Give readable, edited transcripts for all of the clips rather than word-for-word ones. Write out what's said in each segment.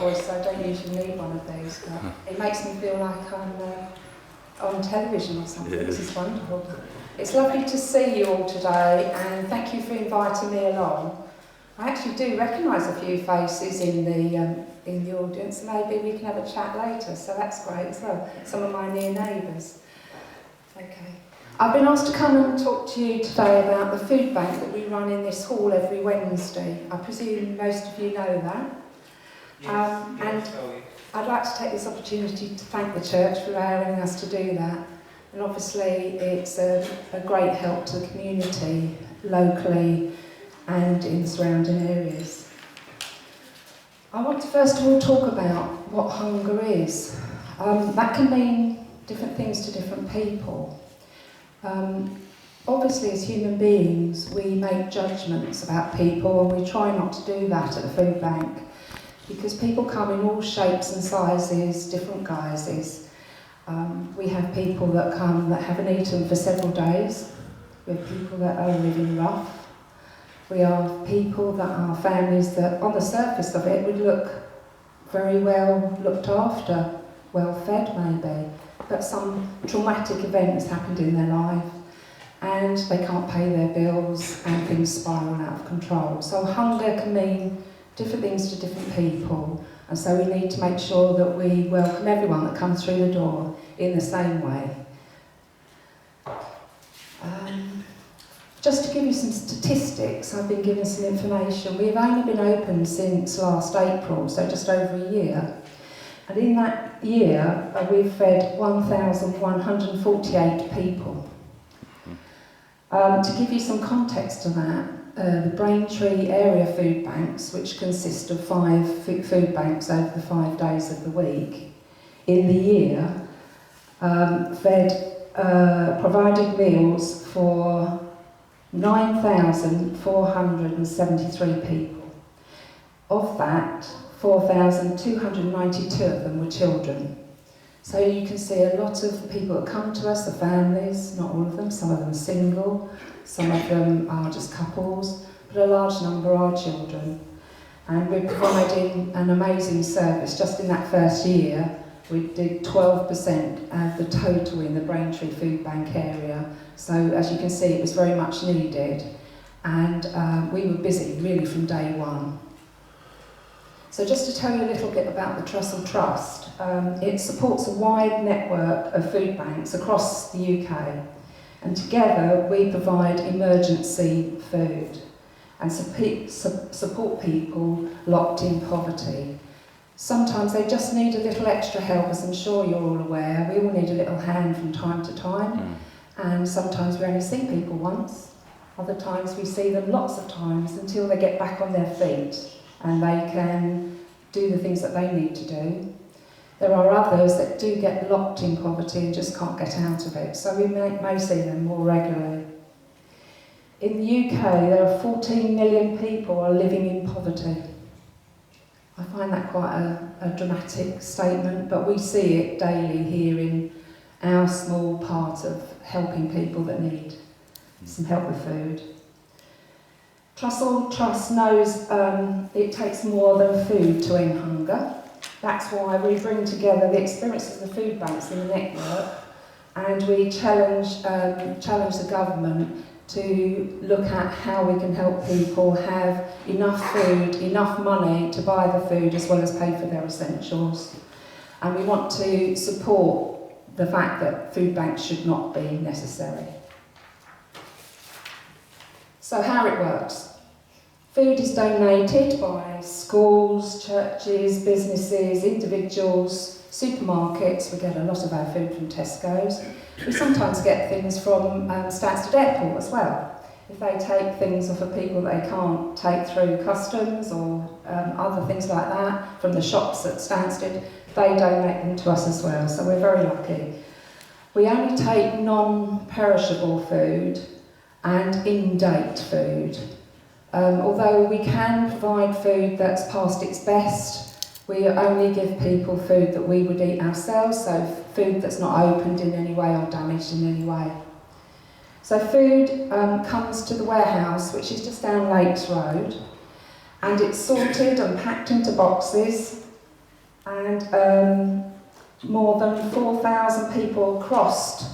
voice, so I don't usually need one of these, but it makes me feel like I'm on television or something. Yeah. This is wonderful. It's lovely to see you all today, and thank you for inviting me along. I actually do recognise a few faces in the audience. Maybe we can have a chat later, so that's great as well. Some of my near neighbours. Okay. I've been asked to come and talk to you today about the food bank that we run in this hall every Wednesday. I presume most of you know that. And I'd like to take this opportunity to thank the church for allowing us to do that. And obviously it's a great help to the community, locally and in the surrounding areas. I want to first of all talk about what hunger is. That can mean different things to different people. Obviously, as human beings, we make judgments about people, and we try not to do that at the food bank because people come in all shapes and sizes, different guises. We have people that come that haven't eaten for several days. We have people that are living rough. We have people that are families that, on the surface of it, would look very well looked after, well fed maybe, but some traumatic event has happened in their life and they can't pay their bills and things spiral out of control. So hunger can mean different things to different people, and so we need to make sure that we welcome everyone that comes through the door in the same way. Just to give you some statistics, I've been given some information. We've only been open since last April, so just over a year. And in that year, we've fed 1,148 people. To give you some context to that, the Braintree area food banks, which consist of 5 food banks over the 5 days of the week, in the year, provided meals for 9,473 people. Of that, 4,292 of them were children. So you can see a lot of the people that come to us are families, not all of them, some of them are single, some of them are just couples, but a large number are children. And we're providing an amazing service. Just in that first year, we did 12% of the total in the Braintree Food Bank area. So as you can see, it was very much needed. And we were busy really from day one. So just to tell you a little bit about the Trussell Trust, it supports a wide network of food banks across the UK, and together we provide emergency food and support people locked in poverty. Sometimes they just need a little extra help, as I'm sure you're all aware. We all need a little hand from time to time, and sometimes we only see people once. Other times we see them lots of times until they get back on their feet and they can do the things that they need to do. There are others that do get locked in poverty and just can't get out of it, so we may see them more regularly. In the UK, there are 14 million people are living in poverty. I find that quite a dramatic statement, but we see it daily here in our small part of helping people that need some help with food. Trussell Trust knows it takes more than food to end hunger. That's why we bring together the experiences of the food banks in the network, and we challenge the government to look at how we can help people have enough food, enough money to buy the food as well as pay for their essentials. And we want to support the fact that food banks should not be necessary. So how it works. Food is donated by schools, churches, businesses, individuals, supermarkets. We get a lot of our food from Tesco's. We sometimes get things from Stansted Airport as well. If they take things off of people they can't take through customs or other things like that from the shops at Stansted, they donate them to us as well, so we're very lucky. We only take non-perishable food and in-date food. Although we can provide food that's past its best, we only give people food that we would eat ourselves, so food that's not opened in any way or damaged in any way. So food comes to the warehouse, which is just down Lakes Road, and it's sorted and packed into boxes, and more than 4,000 people crossed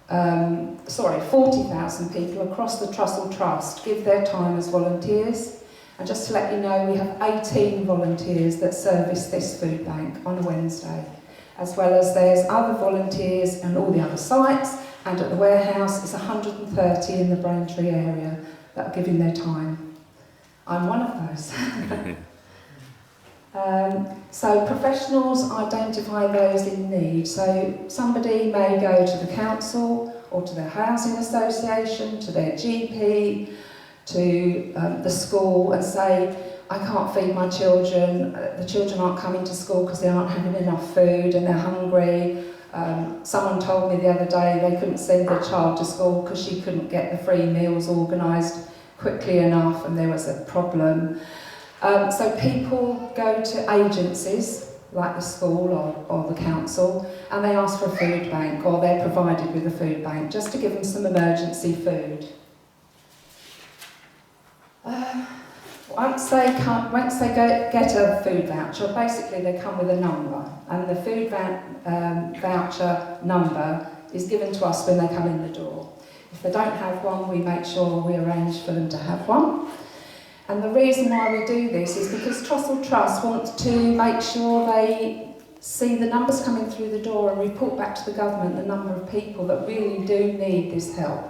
40,000 people across the Trussell Trust give their time as volunteers. And just to let you know, we have 18 volunteers that service this food bank on a Wednesday, as well as there's other volunteers in all the other sites, and at the warehouse it's 130 in the Braintree area that are giving their time. I'm one of those. So professionals identify those in need. So somebody may go to the council or to their housing association, to their GP, to the school and say, I can't feed my children, the children aren't coming to school because they aren't having enough food and they're hungry. Someone told me the other day they couldn't send their child to school because she couldn't get the free meals organised quickly enough and there was a problem. So people go to agencies like the school or the council and they ask for a food bank, or they're provided with a food bank just to give them some emergency food. Once they get a food voucher, basically they come with a number, and the food voucher number is given to us when they come in the door. If they don't have one, we make sure we arrange for them to have one. And the reason why we do this is because Trussell Trust wants to make sure they see the numbers coming through the door and report back to the government the number of people that really do need this help.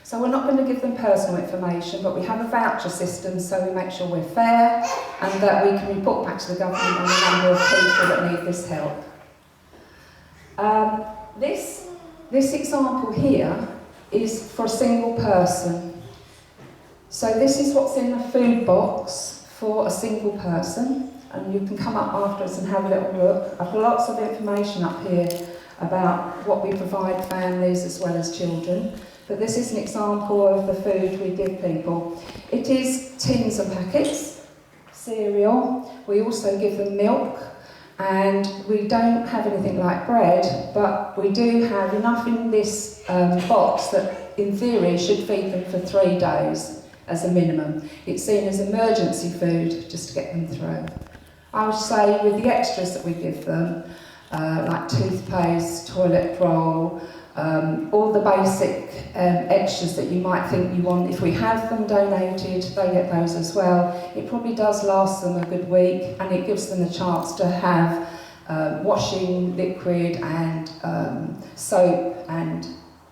So we're not going to give them personal information, but we have a voucher system so we make sure we're fair and that we can report back to the government on the number of people that need this help. This example here is for a single person. So this is what's in the food box for a single person, and you can come up afterwards and have a little look. I've got lots of information up here about what we provide families as well as children, but this is an example of the food we give people. It is tins and packets, cereal, we also give them milk, and we don't have anything like bread, but we do have enough in this box that in theory should feed them for 3 days. As a minimum. It's seen as emergency food just to get them through. I would say with the extras that we give them, like toothpaste, toilet roll, all the basic extras that you might think you want, if we have them donated, they get those as well. It probably does last them a good week, and it gives them the chance to have washing liquid and soap and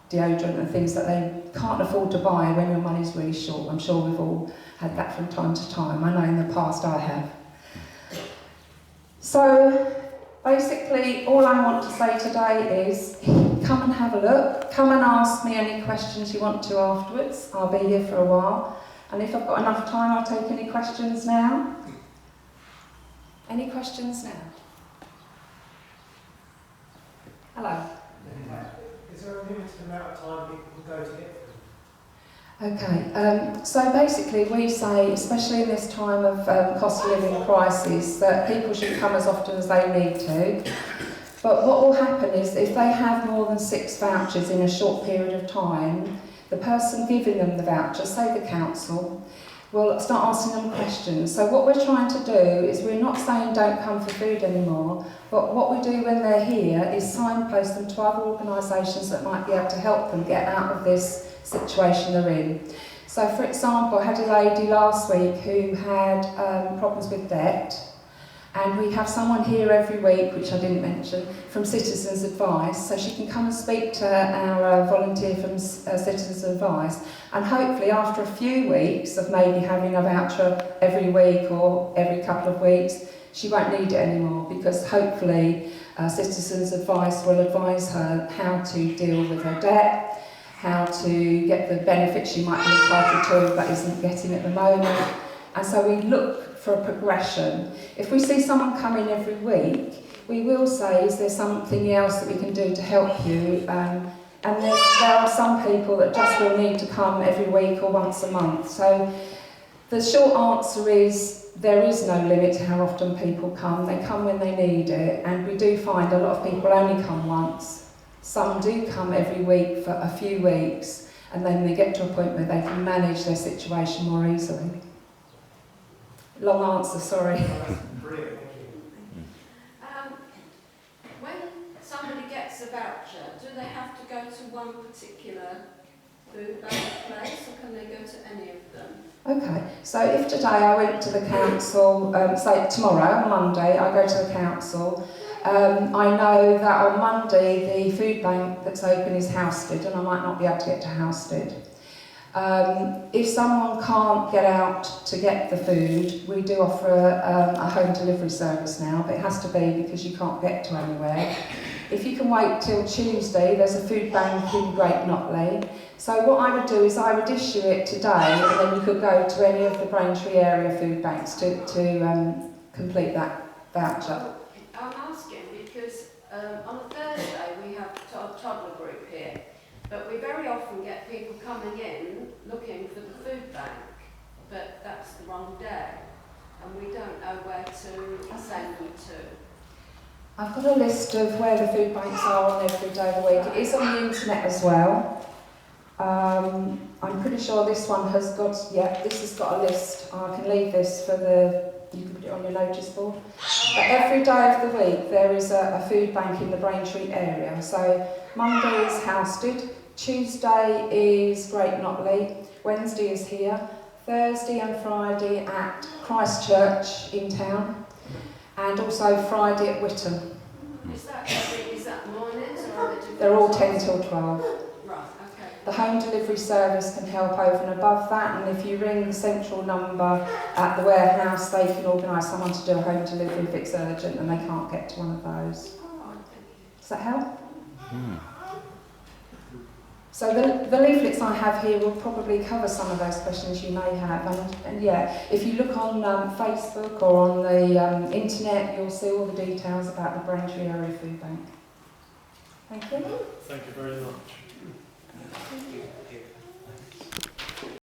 deodorant and things that they can't afford to buy when your money's really short. I'm sure we've all had that from time to time. I know in the past I have. So basically all I want to say today is come and have a look. Come and ask me any questions you want to afterwards. I'll be here for a while. And if I've got enough time, I'll take any questions now. Any questions now? Hello. Is there a limited amount of time people can go to get food? Okay, so basically we say, especially in this time of cost of living crisis, that people should come as often as they need to. But what will happen is if they have more than 6 vouchers in a short period of time, the person giving them the voucher, say the council, will start asking them questions. So what we're trying to do is we're not saying don't come for food anymore, but what we do when they're here is signpost them to other organisations that might be able to help them get out of this situation they're in. So for example, I had a lady last week who had problems with debt, and we have someone here every week, which I didn't mention, from Citizens Advice, so she can come and speak to our volunteer from Citizens Advice, and hopefully after a few weeks of maybe having a voucher every week or every couple of weeks, she won't need it anymore, because hopefully Citizens Advice will advise her how to deal with her debt, how to get the benefits she might be entitled to but isn't getting at the moment. And so we look for a progression. If we see someone come in every week, we will say, is there something else that we can do to help you? And there are some people that just will need to come every week or once a month. So the short answer is there is no limit to how often people come. They come when they need it, and we do find a lot of people only come once. Some do come every week for a few weeks, and then they get to a point where they can manage their situation more easily. Long answer, sorry. Brilliant, thank you. particular food bank place, or can they go to any of them? Okay, so if today I went to the council, say tomorrow, on Monday, I go to the council, I know that on Monday the food bank that's open is Housestead, and I might not be able to get to Housestead. If someone can't get out to get the food, we do offer a home delivery service now, but it has to be because you can't get to anywhere. If you can wait till Tuesday, there's a food bank in Great Notley. So what I would do is I would issue it today, and then you could go to any of the Braintree area food banks to complete that voucher. I'm asking because on a Thursday we have a toddler group here, but we very often get people coming in looking for the food bank, but that's the wrong day, and we don't know where to send them to. I've got a list of where the food banks are on every day of the week. It is on the internet as well. I'm pretty sure this one has got, this has got a list. I can leave this for you can put it on your notice board. But every day of the week there is a food bank in the Braintree area. So Monday is Housestead, Tuesday is Great Notley, Wednesday is here, Thursday and Friday at Christchurch in town, and also Friday at Whitton. Is that mornings or are they different? They're all 10 till 12. Right, okay. The home delivery service can help over and above that, and if you ring the central number at the warehouse, they can organise someone to do a home delivery if it's urgent and they can't get to one of those. Oh, thank you. Does that help? So the leaflets I have here will probably cover some of those questions you may have, and if you look on Facebook or on the internet, you'll see all the details about the Braintree Area Food Bank. Thank you. Thank you very much.